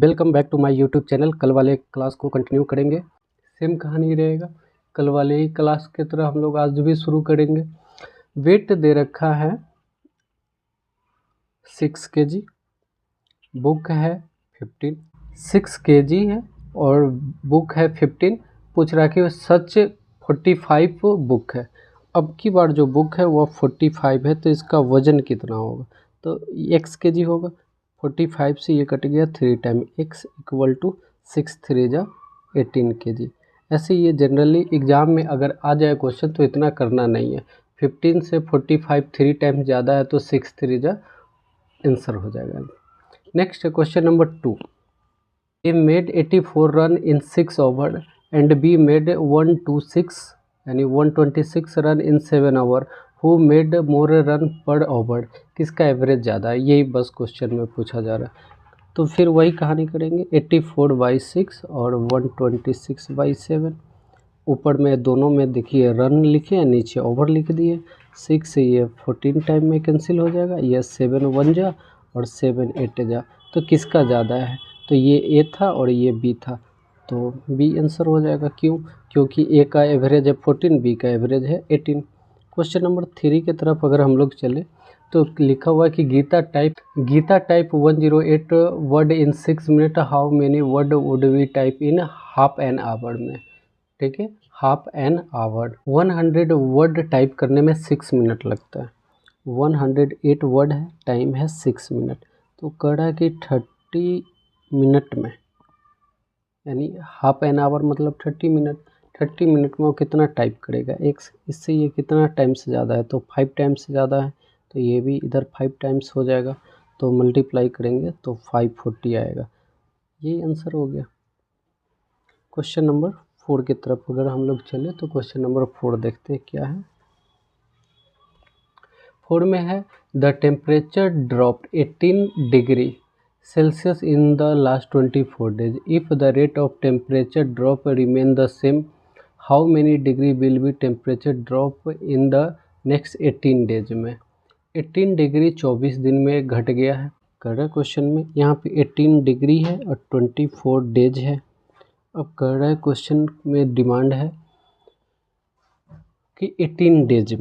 Welcome back to my YouTube channel. कल वाले class को कंटिन्यू करेंगे, सेम कहानी रहेगा। कल वाले ही क्लास की तरह हम लोग आज भी शुरू करेंगे। वेट दे रखा है 6 kg, बुक है 15। 6 kg है और बुक है 15। पूछ रहा कि सच 45 बुक है। अब की बार जो बुक है वो 45 है, तो इसका वजन कितना होगा? तो x kg होगा। 45 से ये कट गया 3 टाइम, x इक्वल टू 6 3 जा 18 kg। ऐसे ये जनरली एग्ज़ाम में अगर आ जाए क्वेश्चन तो इतना करना नहीं है। 15 से 45 3 टाइम ज़्यादा है तो 6 3 जा आंसर हो जाएगा। Next question number 2। A made 84 run in 6 over and B made 126 यानी 126 run in 7 over. Who made more run पर ओवर? किसका एवरेज ज़्यादा है? यही बस क्वेश्चन में पूछा जा रहा है। तो फिर वही कहानी करेंगे, 84/6 और 126/7। ऊपर में दोनों में देखिए रन लिखे हैं, नीचे ओवर लिख दिए। 6 से ये 14 टाइम में कैंसिल हो जाएगा, ये 7 1 जा और 7 8 जा। तो किसका ज़्यादा है? तो ये ए था और ये बी था, तो बी आंसर हो जाएगा। क्यों? क्योंकि ए का एवरेज है 14, बी का एवरेज है 18। क्वेश्चन नंबर 3 की तरफ अगर हम लोग चले तो लिखा हुआ है कि Gita type 108 word in 6 minute. How many word would we type in half an hour में? ठीक है, half an hour. 100 word type करने में 6 मिनट लगता है। 108 वर्ड है, टाइम है 6 मिनट। तो कह रहा है कि 30 मिनट में, यानी हाफ एन आवर मतलब 30 मिनट। 30 मिनट में वो कितना टाइप करेगा? इससे ये कितना टाइम से ज़्यादा है? तो 5 टाइम्स से ज़्यादा है, तो ये भी इधर 5 टाइम्स हो जाएगा। तो मल्टीप्लाई करेंगे तो 540 आएगा। यही आंसर हो गया। क्वेश्चन नंबर 4 की तरफ अगर हम लोग चले तो क्वेश्चन नंबर 4 देखते हैं क्या है। 4 में है the temperature drop 18 degree Celsius in the last 24 days. If the rate of temperature drop remain the same, how many degree will be temperature drop in the next 18 days में? 18 degree 24 दिन में घट गया है। कह रहा है क्वेश्चन में यहाँ पे 18 डिग्री है और 24 डेज है। अब कह रहा है क्वेश्चन में डिमांड है कि 18 डेज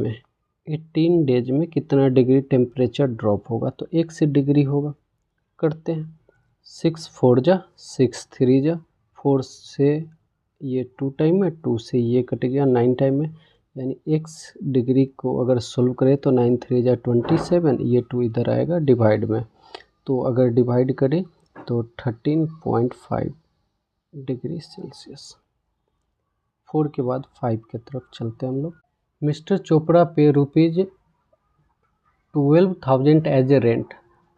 में कितना डिग्री टेम्परेचर ड्रॉप होगा? तो 1 डिग्री होगा। करते हैं, 6 4 जा 6 3 जा 4 से ये 2 टाइम में, 2 से ये कट गया 9 टाइम में, यानी x डिग्री को अगर सोल्व करें तो 9 3 जा 27, ये 2 इधर आएगा डिवाइड में। तो अगर डिवाइड करें तो 13.5 डिग्री सेल्सियस। 4 के बाद 5 की तरफ चलते हैं हम लोग। Mister Chopra pay ₹12,000 as a rent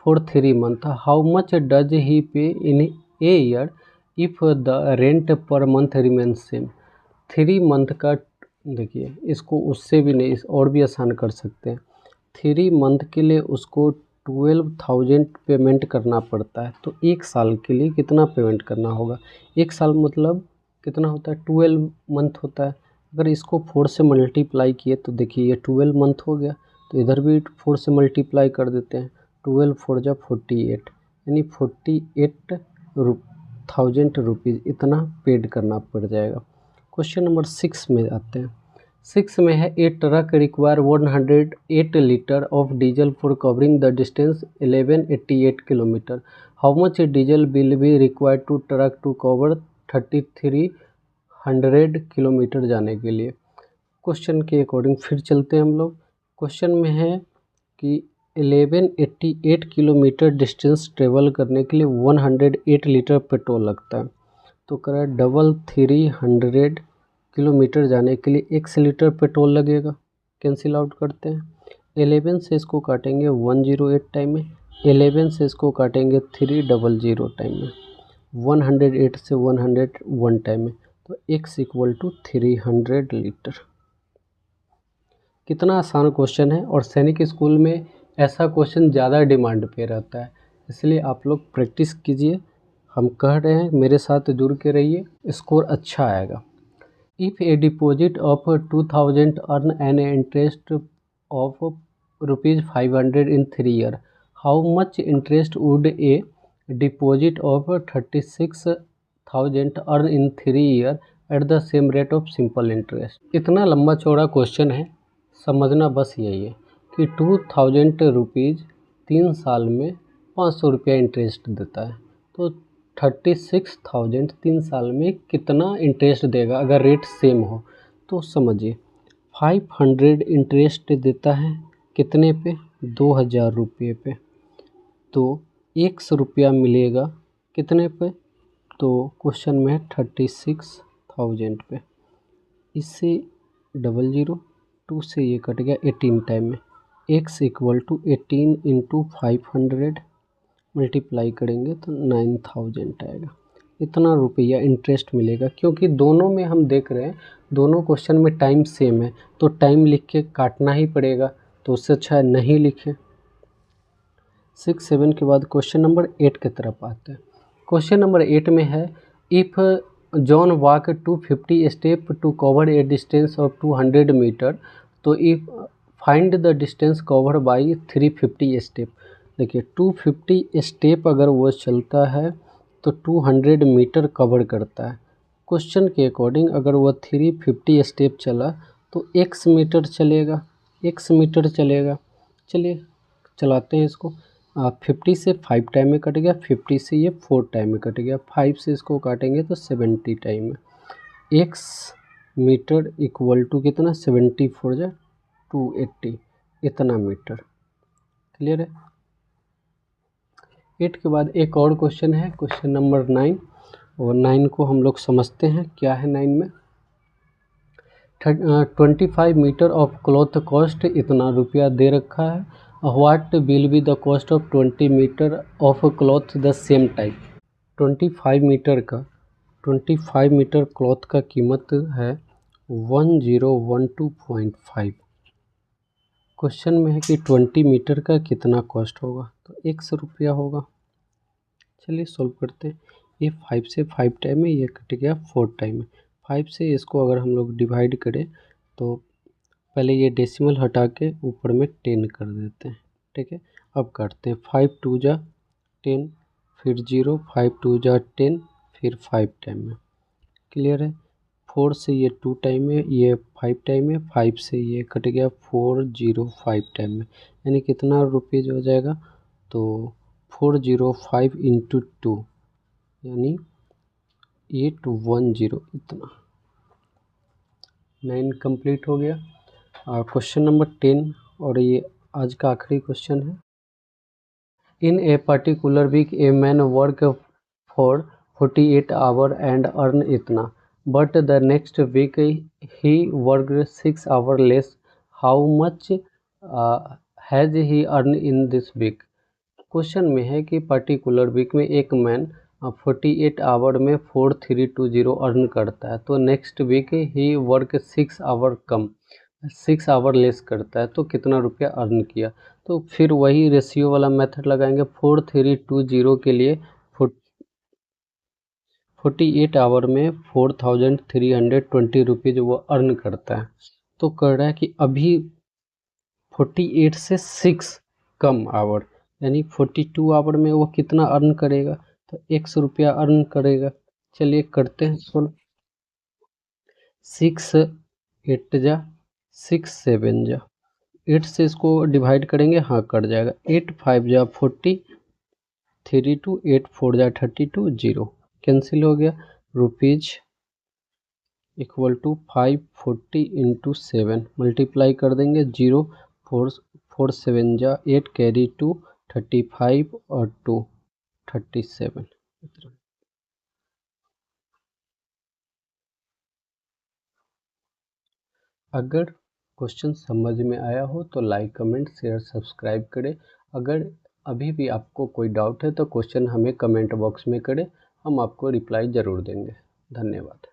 for 3 months. How much does he pay in a year if the rent per month remains same? 3 month का, देखिए इसको उससे भी नहीं और भी आसान कर सकते हैं। 3 मंथ के लिए उसको 12,000 पेमेंट करना पड़ता है, तो 1 साल के लिए कितना पेमेंट करना होगा? 1 साल मतलब कितना होता है? 12 मंथ होता है। अगर इसको 4 से मल्टीप्लाई किए तो देखिए ये 12 मंथ हो गया, तो इधर भी 4 से मल्टीप्लाई कर देते हैं। 12 4 जा 48, यानी 48,000 रुपीज़ इतना पेड करना पड़ जाएगा। क्वेश्चन नंबर 6 में आते हैं। 6 में है a truck require 108 litre of diesel for covering the distance 1188 kilometre. How much diesel will be required to truck to cover 3300 kilometre जाने के लिए? क्वेश्चन के अकॉर्डिंग फिर चलते हैं हम लोग। क्वेश्चन में है कि 1188 किलोमीटर डिस्टेंस ट्रेवल करने के लिए 108 लीटर पेट्रोल लगता है। तो कह रहा है 300 किलोमीटर जाने के लिए 1 लीटर पेट्रोल लगेगा। कैंसिल आउट करते हैं। 11 से इसको काटेंगे 108 टाइम में, 11 से इसको काटेंगे 300 टाइम में, 108 से 101 टाइम में, तो x इक्वल टू 300 लीटर। कितना आसान क्वेश्चन है, और सैनिक स्कूल में ऐसा क्वेश्चन ज़्यादा डिमांड पे रहता है, इसलिए आप लोग प्रैक्टिस कीजिए। हम कह रहे हैं मेरे साथ जुड़ के रहिए, स्कोर अच्छा आएगा। If A deposit of 2000 earn an interest of ₹500 in 3 year, how much interest would a deposit of 36,000 earn in 3 year at the same rate of simple interest. इतना लंबा चौड़ा क्वेश्चन है, समझना बस यही है कि 2,000 रुपीज़ 3 साल में 500 रुपया इंटरेस्ट देता है, तो 36,000 3 साल में कितना इंटरेस्ट देगा अगर रेट सेम हो। तो समझिए 500 इंटरेस्ट देता है कितने पे, 2,000 रुपये पे, तो 100 रुपया मिलेगा कितने पे, तो क्वेश्चन में 36,000 पे। इससे 002 से ये कट गया 18 टाइम में, x equal to 18 into 500 multiply करेंगे तो 9,000 आएगा। इतना रुपया इंटरेस्ट मिलेगा, क्योंकि दोनों में हम देख रहे हैं दोनों क्वेश्चन में टाइम सेम है, तो टाइम लिख के काटना ही पड़ेगा, तो उससे अच्छा नहीं लिखे। 6, 7 के बाद क्वेश्चन नंबर 8 की तरफ आते हैं। क्वेश्चन नंबर 8 में है if John walk 250 step to cover a distance of 200 metre, तो if find the distance cover by 350 step. देखिए 250 स्टेप अगर वो चलता है तो 200 मीटर कवर करता है। क्वेश्चन के अकॉर्डिंग अगर वो 350 स्टेप चला तो x मीटर चलेगा, x मीटर चलेगा। चलिए चलाते हैं इसको। 50 से 5 टाइम में कट गया, 50 से ये 4 टाइम में कट गया, 5 से इसको काटेंगे तो 70 टाइम में। x मीटर इक्वल टू कितना, 74 जा 280, इतना मीटर। क्लियर है। 8 के बाद एक और क्वेश्चन है, क्वेश्चन नंबर 9, और 9 को हम लोग समझते हैं क्या है। 9 में 25 मीटर ऑफ क्लॉथ कॉस्ट इतना रुपया दे रखा है। What will be the cost of 20 metre of cloth the same type. 25 metre cloth का कीमत है 1012.5। क्वेश्चन में है कि 20 मीटर का कितना कॉस्ट होगा, तो 100 रुपया होगा। चलिए सॉल्व करते हैं। ये 5 से 5 टाइम में, ये कट गया 4 टाइम में। 5 से इसको अगर हम लोग डिवाइड करें तो पहले ये डेसिमल हटा के ऊपर में 10 कर देते हैं, ठीक है। अब काटते हैं, 5 2 जा 10, फिर 0, 5 2 जा 10, फिर 5 टाइम में। क्लियर है। 4 से ये 2 टाइम में, ये 5 टाइम में, 5 से ये कट गया 405 टाइम में, यानी कितना रुपीज़ हो जाएगा, तो 405 इंटू 2 यानी 810, इतना। 9 कंप्लीट हो गया। क्वेश्चन नंबर 10 और ये आज का आखिरी क्वेश्चन है। In a particular week a man work for 48 hour and earn इतना, but the next week he work 6 hour less, how much has he earn in this week. Question में है कि पर्टिकुलर वीक में एक man 48 our में 4320 earn करता है, तो नेक्स्ट वीक ही वर्क 6 आवर कम 6 आवर लेस करता है, तो कितना रुपया अर्न किया। तो फिर वही रेशियो वाला मेथड लगाएंगे। 4320 के लिए 48 आवर में 4320 रुपीज़ वो अर्न करता है, तो कह रहा है कि अभी 48 से 6 कम आवर यानी 42 आवर में वो कितना अर्न करेगा, तो 100 रुपया अर्न करेगा। चलिए करते हैं सोल्व। 6 8 जा 6 7 जा 8 से इसको डिवाइड करेंगे, हाँ कट जाएगा। 8 5 जा 40, 3 2 8 4 जा 32, 0 कैंसिल हो गया। Rupees equal to 540 into 7 multiply कर देंगे, 0 4 7 जा 8 कैरी 2 35 और 2 37। अगर क्वेश्चन समझ में आया हो तो लाइक कमेंट शेयर सब्सक्राइब करें। अगर अभी भी आपको कोई डाउट है तो क्वेश्चन हमें कमेंट बॉक्स में करें, हम आपको रिप्लाई ज़रूर देंगे। धन्यवाद।